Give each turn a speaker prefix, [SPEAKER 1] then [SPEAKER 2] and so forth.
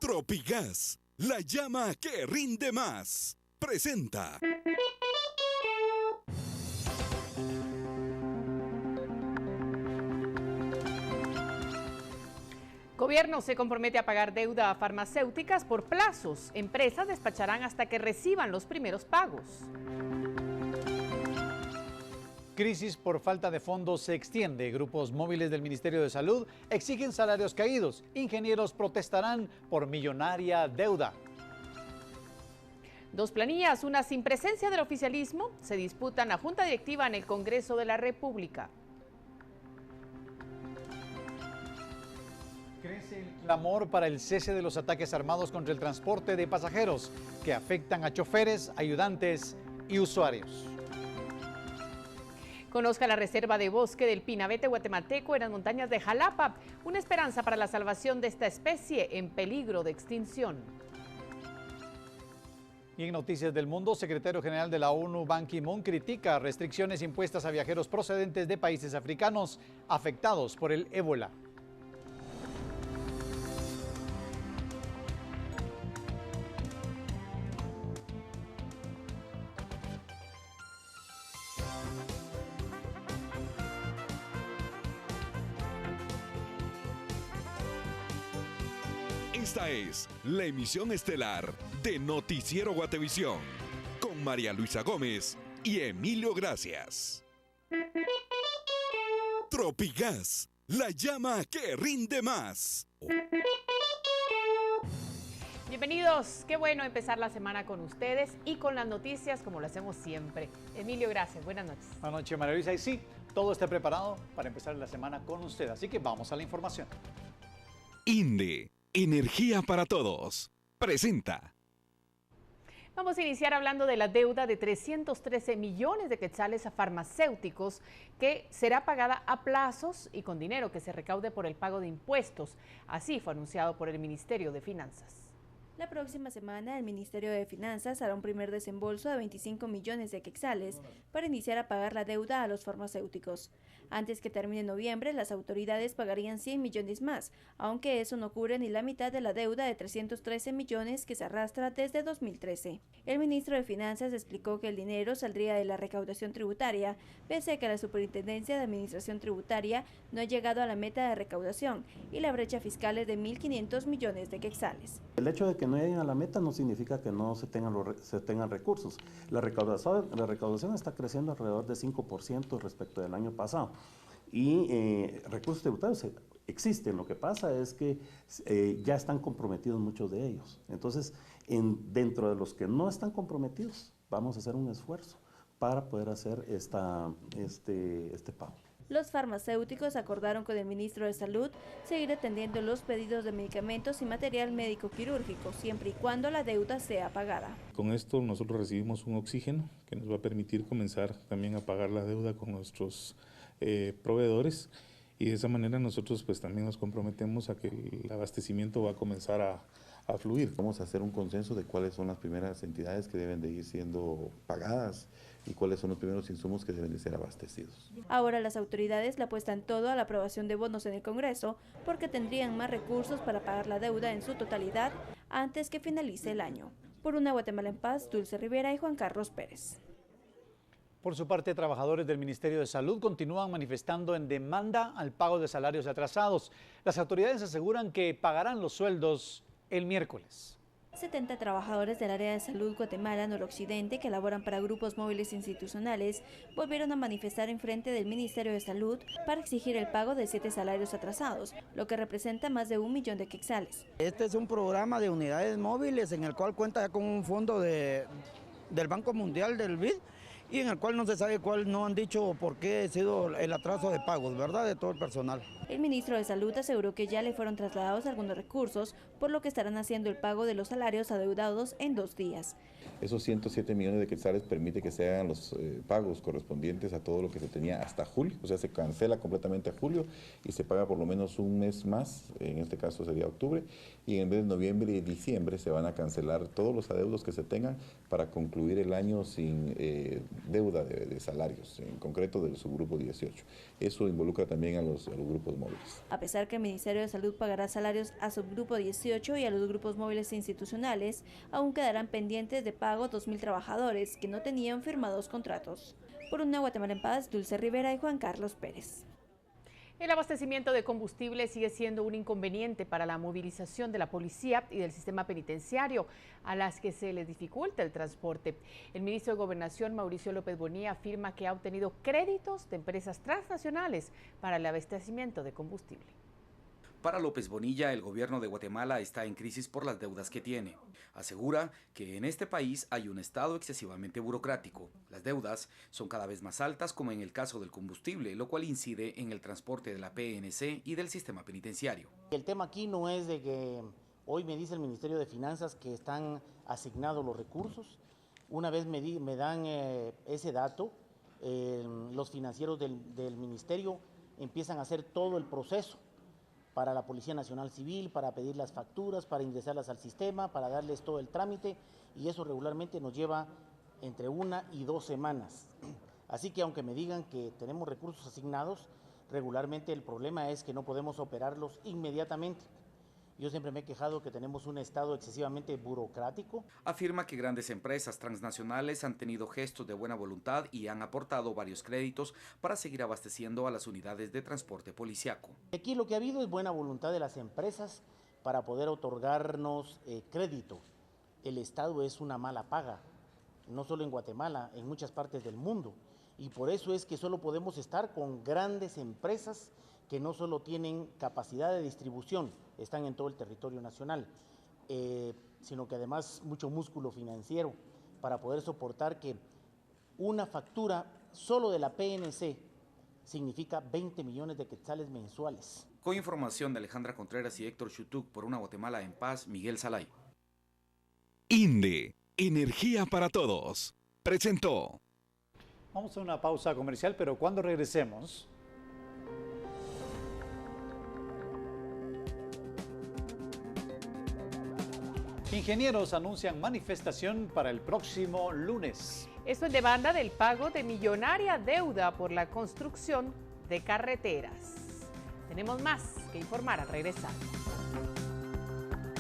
[SPEAKER 1] Tropigas, la llama que rinde más. Presenta.
[SPEAKER 2] Gobierno se compromete a pagar deuda a farmacéuticas por plazos. Empresas despacharán hasta que reciban los primeros pagos.
[SPEAKER 3] Crisis por falta de fondos se extiende. Grupos móviles del Ministerio de Salud exigen salarios caídos. Ingenieros protestarán por millonaria deuda.
[SPEAKER 2] Dos planillas, una sin presencia del oficialismo, se disputan la Junta Directiva en el Congreso de la República.
[SPEAKER 3] Crece el clamor para el cese de los ataques armados contra el transporte de pasajeros que afectan a choferes, ayudantes y usuarios.
[SPEAKER 2] Conozca la reserva de bosque del pinabete guatemalteco en las montañas de Jalapa, una esperanza para la salvación de esta especie en peligro de extinción.
[SPEAKER 3] Y en Noticias del Mundo, secretario general de la ONU, Ban Ki-moon, critica restricciones impuestas a viajeros procedentes de países africanos afectados por el ébola.
[SPEAKER 1] Esta es la emisión estelar de Noticiero Guatevisión, con María Luisa Gómez y Emilio Gracias. Tropigas, la llama que rinde más.
[SPEAKER 2] Bienvenidos, qué bueno empezar la semana con ustedes y con las noticias como lo hacemos siempre. Emilio, gracias, buenas noches.
[SPEAKER 3] Buenas noches, María Luisa. Y sí, todo está preparado para empezar la semana con usted, así que vamos a la información.
[SPEAKER 1] INDE, Energía para Todos, presenta.
[SPEAKER 2] Vamos a iniciar hablando de la deuda de 313 millones de quetzales a farmacéuticos que será pagada a plazos y con dinero que se recaude por el pago de impuestos. Así fue anunciado por el Ministerio de Finanzas.
[SPEAKER 4] La próxima semana, el Ministerio de Finanzas hará un primer desembolso de 25 millones de quetzales para iniciar a pagar la deuda a los farmacéuticos. Antes que termine noviembre, las autoridades pagarían 100 millones más, aunque eso no cubre ni la mitad de la deuda de 313 millones que se arrastra desde 2013. El ministro de Finanzas explicó que el dinero saldría de la recaudación tributaria, pese a que la Superintendencia de Administración Tributaria no ha llegado a la meta de recaudación y la brecha fiscal es de 1.500 millones de quetzales.
[SPEAKER 5] El hecho de que no lleguen a la meta no significa que no se tengan recursos. La recaudación está creciendo alrededor de 5% respecto del año pasado. Y recursos tributarios existen, lo que pasa es que ya están comprometidos muchos de ellos. Entonces, dentro de los que no están comprometidos, vamos a hacer un esfuerzo para poder hacer este pago.
[SPEAKER 4] Los farmacéuticos acordaron con el ministro de Salud seguir atendiendo los pedidos de medicamentos y material médico quirúrgico, siempre y cuando la deuda sea pagada.
[SPEAKER 6] Con esto nosotros recibimos un oxígeno que nos va a permitir comenzar también a pagar la deuda con nuestros proveedores, y de esa manera nosotros pues también nos comprometemos a que el abastecimiento va a comenzar a fluir.
[SPEAKER 7] Vamos a hacer un consenso de cuáles son las primeras entidades que deben de ir siendo pagadas y cuáles son los primeros insumos que deben de ser abastecidos.
[SPEAKER 4] Ahora las autoridades le apuestan todo a la aprobación de bonos en el Congreso porque tendrían más recursos para pagar la deuda en su totalidad antes que finalice el año. Por una Guatemala en paz, Dulce Rivera y Juan Carlos Pérez.
[SPEAKER 3] Por su parte, trabajadores del Ministerio de Salud continúan manifestando en demanda al pago de salarios atrasados. Las autoridades aseguran que pagarán los sueldos el miércoles.
[SPEAKER 4] 70 trabajadores del área de salud Guatemala Noroccidente que laboran para grupos móviles institucionales volvieron a manifestar en frente del Ministerio de Salud para exigir el pago de 7 salarios atrasados, lo que representa más de 1 millón de quetzales.
[SPEAKER 8] Este es un programa de unidades móviles en el cual cuenta ya con un fondo del Banco Mundial del BID, y en el cual no se sabe cuál, no han dicho por qué ha sido el atraso de pagos, ¿verdad?, de todo el personal.
[SPEAKER 4] El ministro de Salud aseguró que ya le fueron trasladados algunos recursos, por lo que estarán haciendo el pago de los salarios adeudados en 2 días.
[SPEAKER 7] Esos 107 millones de quetzales permite que se hagan los pagos correspondientes a todo lo que se tenía hasta julio, o sea, se cancela completamente a julio y se paga por lo menos un mes más, en este caso sería octubre, y en vez de noviembre y diciembre se van a cancelar todos los adeudos que se tengan para concluir el año sin deuda de salarios, en concreto del subgrupo 18. Eso involucra también a los grupos grupos móviles.
[SPEAKER 4] A pesar que el Ministerio de Salud pagará salarios a subgrupo 18 y a los grupos móviles institucionales, aún quedarán pendientes de pago 2.000 trabajadores que no tenían firmados contratos. Por una Guatemala en Paz, Dulce Rivera y Juan Carlos Pérez.
[SPEAKER 2] El abastecimiento de combustible sigue siendo un inconveniente para la movilización de la policía y del sistema penitenciario, a las que se les dificulta el transporte. El ministro de Gobernación, Mauricio López Bonilla, afirma que ha obtenido créditos de empresas transnacionales para el abastecimiento de combustible.
[SPEAKER 9] Para López Bonilla, el gobierno de Guatemala está en crisis por las deudas que tiene. Asegura que en este país hay un Estado excesivamente burocrático. Las deudas son cada vez más altas, como en el caso del combustible, lo cual incide en el transporte de la PNC y del sistema penitenciario.
[SPEAKER 10] El tema aquí no es de que hoy me dice el Ministerio de Finanzas que están asignados los recursos. Una vez me dan ese dato, los financieros del ministerio empiezan a hacer todo el proceso para la Policía Nacional Civil, para pedir las facturas, para ingresarlas al sistema, para darles todo el trámite, y eso regularmente nos lleva entre 1 y 2 semanas. Así que aunque me digan que tenemos recursos asignados, regularmente el problema es que no podemos operarlos inmediatamente. Yo siempre me he quejado que tenemos un Estado excesivamente burocrático.
[SPEAKER 9] Afirma que grandes empresas transnacionales han tenido gestos de buena voluntad y han aportado varios créditos para seguir abasteciendo a las unidades de transporte policiaco.
[SPEAKER 10] Aquí lo que ha habido es buena voluntad de las empresas para poder otorgarnos crédito. El Estado es una mala paga, no solo en Guatemala, en muchas partes del mundo. Y por eso es que solo podemos estar con grandes empresas que no solo tienen capacidad de distribución, están en todo el territorio nacional, sino que además mucho músculo financiero para poder soportar que una factura solo de la PNC significa 20 millones de quetzales mensuales.
[SPEAKER 9] Con información de Alejandra Contreras y Héctor Chutuc, por una Guatemala en Paz, Miguel Salay.
[SPEAKER 1] INDE, energía para todos, presentó.
[SPEAKER 3] Vamos a una pausa comercial, pero cuando regresemos, ingenieros anuncian manifestación para el próximo lunes.
[SPEAKER 2] Esto en demanda del pago de millonaria deuda por la construcción de carreteras. Tenemos más que informar al regresar.